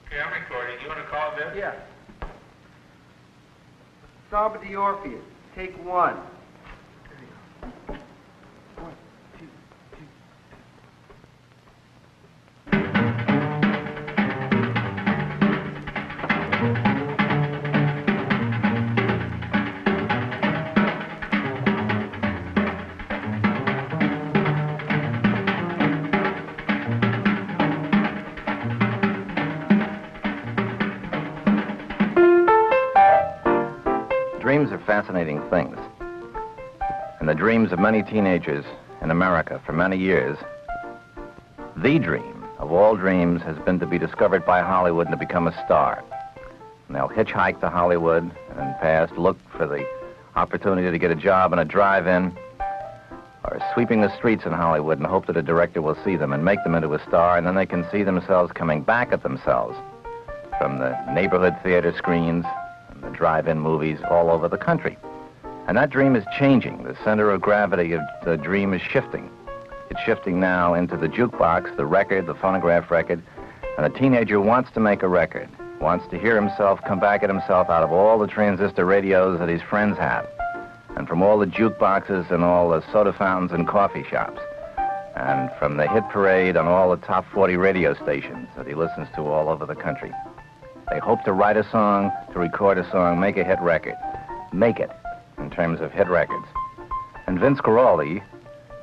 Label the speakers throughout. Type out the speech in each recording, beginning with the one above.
Speaker 1: Okay, I'm recording. You want to call Vince?
Speaker 2: Yeah. Song of the Orpheus. Take one.
Speaker 3: Dreams are fascinating things. And the dreams of many teenagers in America for many years, the dream of all dreams has been to be discovered by Hollywood and to become a star. And they'll hitchhike to Hollywood and past, look for the opportunity to get a job in a drive-in or sweeping the streets in Hollywood and hope that a director will see them and make them into a star, and then they can see themselves coming back at themselves from the neighborhood theater screens and the drive-in movies all over the country. And that dream is changing. The center of gravity of the dream is shifting. It's shifting now into the jukebox, the record, the phonograph record, and a teenager wants to make a record, wants to hear himself come back at himself out of all the transistor radios that his friends have, and from all the jukeboxes and all the soda fountains and coffee shops, and from the hit parade on all the top 40 radio stations that he listens to all over the country. They hope to write a song, to record a song, make a hit record. Make it, in terms of hit records. And Vince Guaraldi,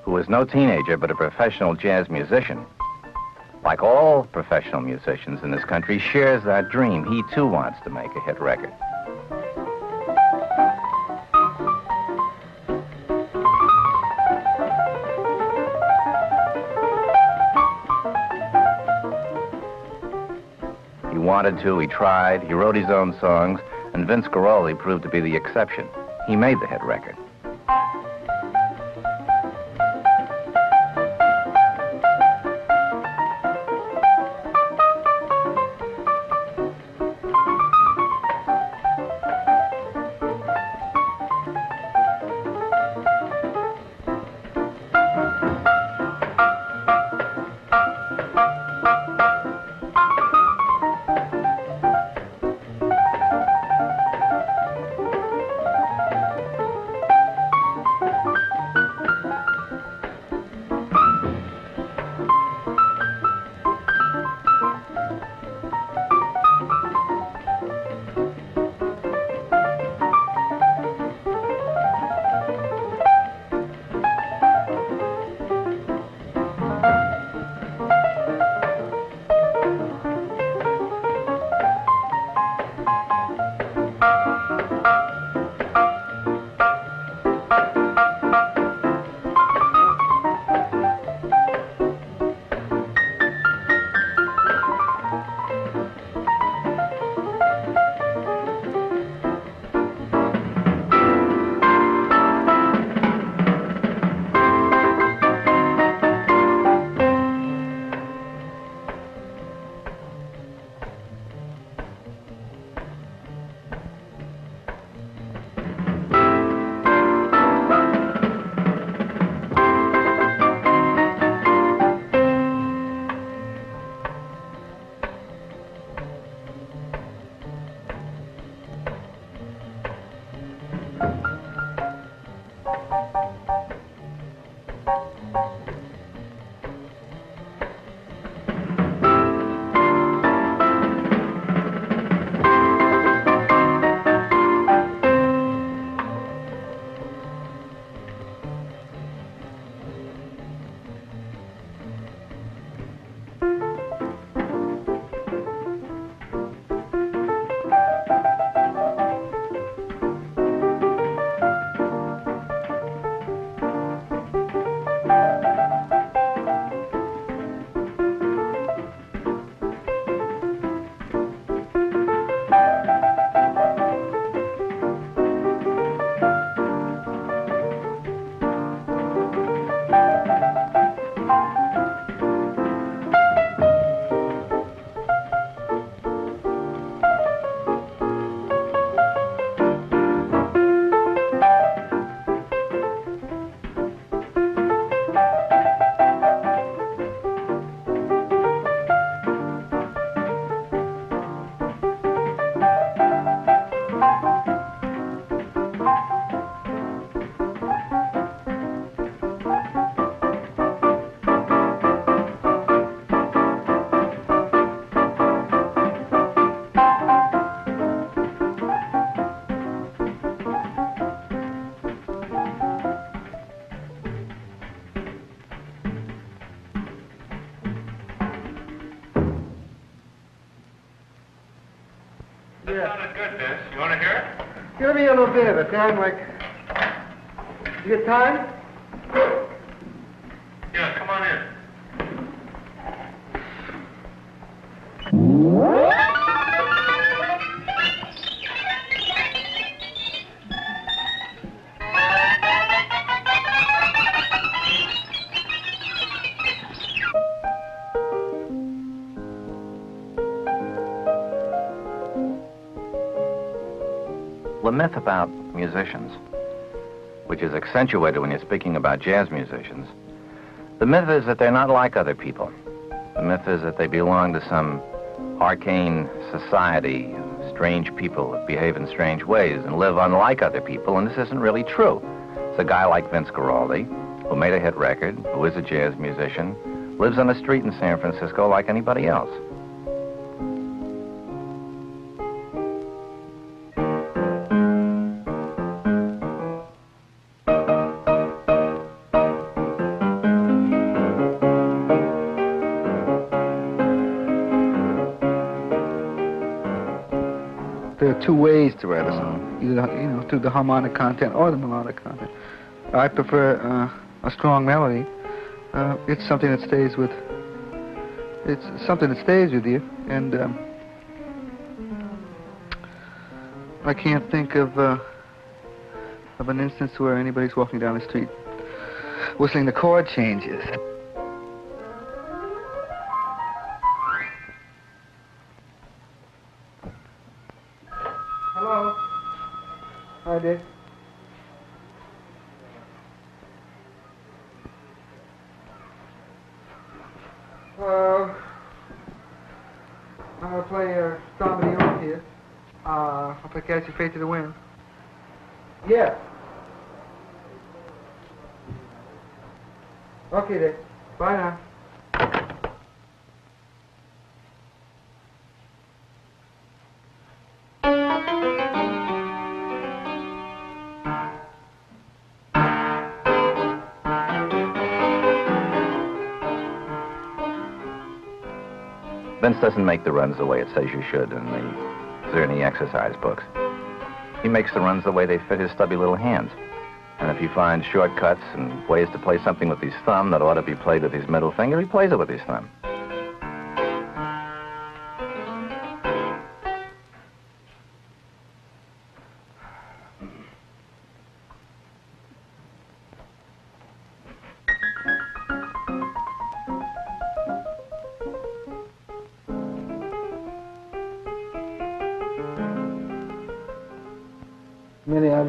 Speaker 3: who is no teenager but a professional jazz musician, like all professional musicians in this country, shares that dream. He, too, wants to make a hit record. He wanted to, he tried, he wrote his own songs, and Vince Guaraldi proved to be the exception. He made the hit record.
Speaker 2: Yeah.
Speaker 1: sounded good, Vince. You want to hear it?
Speaker 2: Give me a little bit of it, Dan. Like, you got time?
Speaker 1: Yeah, come on in.
Speaker 3: The myth about musicians, which is accentuated when you're speaking about jazz musicians, the myth is that they're not like other people. The myth is that they belong to some arcane society, strange people that behave in strange ways and live unlike other people, and this isn't really true. It's a guy like Vince Guaraldi, who made a hit record, who is a jazz musician, lives on a street in San Francisco like anybody else.
Speaker 4: There are two ways to write a song, either through the harmonic content or the melodic content. I prefer a strong melody. It's something that stays with. It's something that stays with you, and I can't think of an instance where anybody's walking down the street whistling the chord changes.
Speaker 2: Hello? Hi, Dick. I'm gonna play Storm of the Orpheus. I'll play Catch Your Fate to the Wind. Yeah. Okay, Dick. Bye now.
Speaker 3: Vince doesn't make the runs the way it says you should in the Zerny exercise books. He makes the runs the way they fit his stubby little hands. And if he finds shortcuts and ways to play something with his thumb that ought to be played with his middle finger, he plays it with his thumb.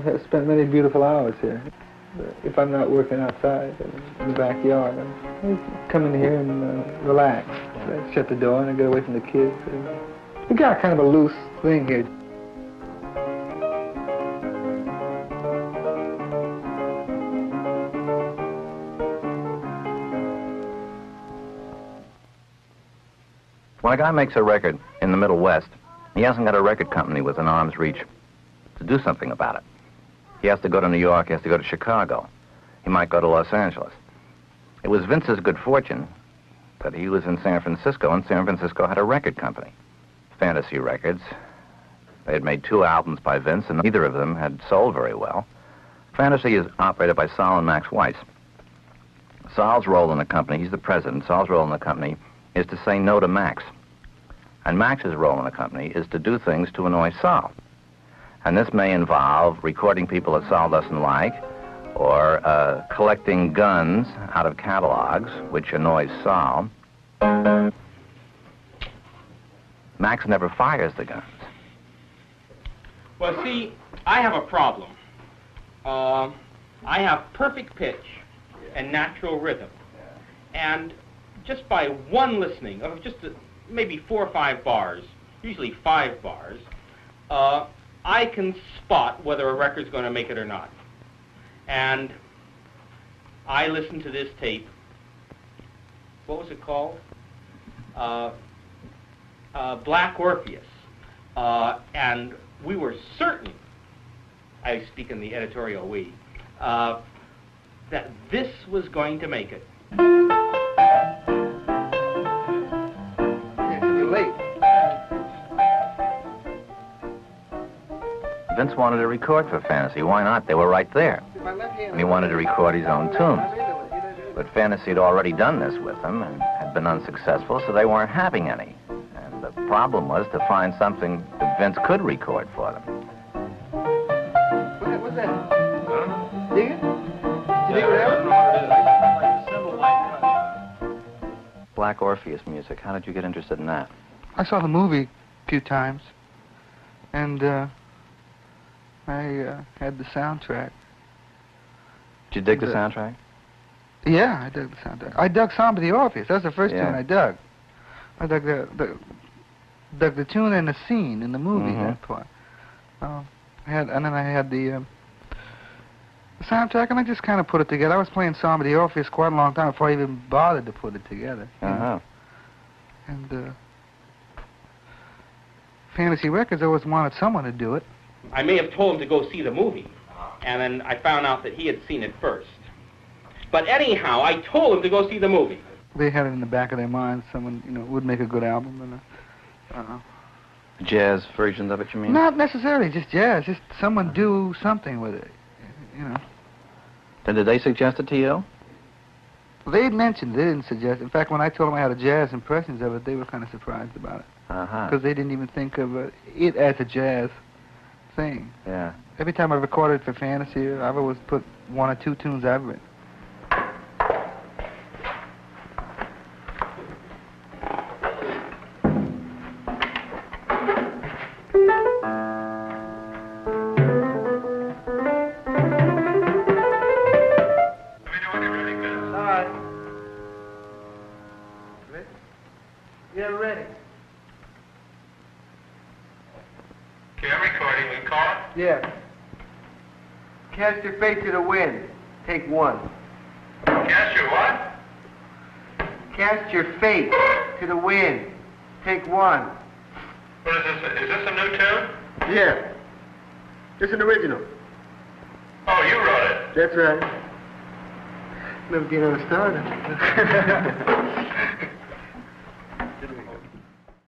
Speaker 4: I've spent many beautiful hours here. If I'm not working outside in the backyard, I come in here and relax. I shut the door and I get away from the kids. We got kind of a loose thing here.
Speaker 3: When a guy makes a record in the Middle West, he hasn't got a record company within arm's reach to do something about it. He has to go to New York, he has to go to Chicago. He might go to Los Angeles. It was Vince's good fortune that he was in San Francisco, and San Francisco had a record company, Fantasy Records. They had made 2 albums by Vince, and neither of them had sold very well. Fantasy is operated by Sol and Max Weiss. Sol's role in the company, he's the president, Sol's role in the company is to say no to Max. And Max's role in the company is to do things to annoy Sol. And this may involve recording people that Sol doesn't like, or collecting guns out of catalogs, which annoys Sol. Max never fires the guns.
Speaker 5: Well, see, I have a problem. I have perfect pitch and natural rhythm. And just by one listening of just maybe 4 or 5 bars, usually 5 bars, I can spot whether a record's going to make it or not. And I listened to this tape. What was it called? Black Orpheus. And we were certain, I speak in the editorial we, that this was going to make it.
Speaker 4: You're late.
Speaker 3: Vince wanted to record for Fantasy. Why not? They were right there. And he wanted to record his own tunes. But Fantasy had already done this with them and had been unsuccessful, so they weren't having any. And the problem was to find something that Vince could record for them.
Speaker 2: What's that?
Speaker 1: Huh?
Speaker 2: Dig it?
Speaker 1: Yeah, I don't know what it is. Like the symbol light.
Speaker 3: Black Orpheus music. How did you get interested in that?
Speaker 4: I saw the movie a few times, and I had the soundtrack.
Speaker 3: Did you dig the soundtrack?
Speaker 4: Yeah, I dug the soundtrack. I dug Samba the Orpheus. That's the first
Speaker 3: Yeah.
Speaker 4: tune I dug. I dug the tune and the scene in the movie.
Speaker 3: Mhm.
Speaker 4: That part. And then I had the soundtrack, and I just kind of put it together. I was playing Samba the Orpheus quite a long time before I even bothered to put it together. you know.
Speaker 3: Uh-huh.
Speaker 4: And Fantasy Records always wanted someone to do it.
Speaker 5: I may have told him to go see the movie, and then I found out that he had seen it first. But anyhow, I told him to go see the movie.
Speaker 4: They had it in the back of their minds. Someone, would make a good album. And
Speaker 3: Jazz versions of it, you mean?
Speaker 4: not necessarily just jazz. Just someone do something with it.
Speaker 3: Then did they suggest it to you?
Speaker 4: They had mentioned. They didn't suggest. In fact, when I told them I had a jazz impressions of it, they were kind of surprised about it
Speaker 3: Uh-huh.
Speaker 4: because they didn't even think of it as a jazz thing.
Speaker 3: Yeah.
Speaker 4: Every time I recorded for Fantasy, I've always put one or two tunes I've written.
Speaker 1: Let me know when you're ready, Vince.
Speaker 2: All right. Ready? Yeah, ready.
Speaker 1: Okay, I'm recording. We call it?
Speaker 2: Yeah. Cast your fate to the wind. Take one.
Speaker 1: Cast your what?
Speaker 2: Cast your fate to the wind. Take one.
Speaker 1: What is this? Is this a new tune?
Speaker 2: Yeah. It's an original.
Speaker 1: Oh, you wrote it.
Speaker 2: That's right. Never get on started.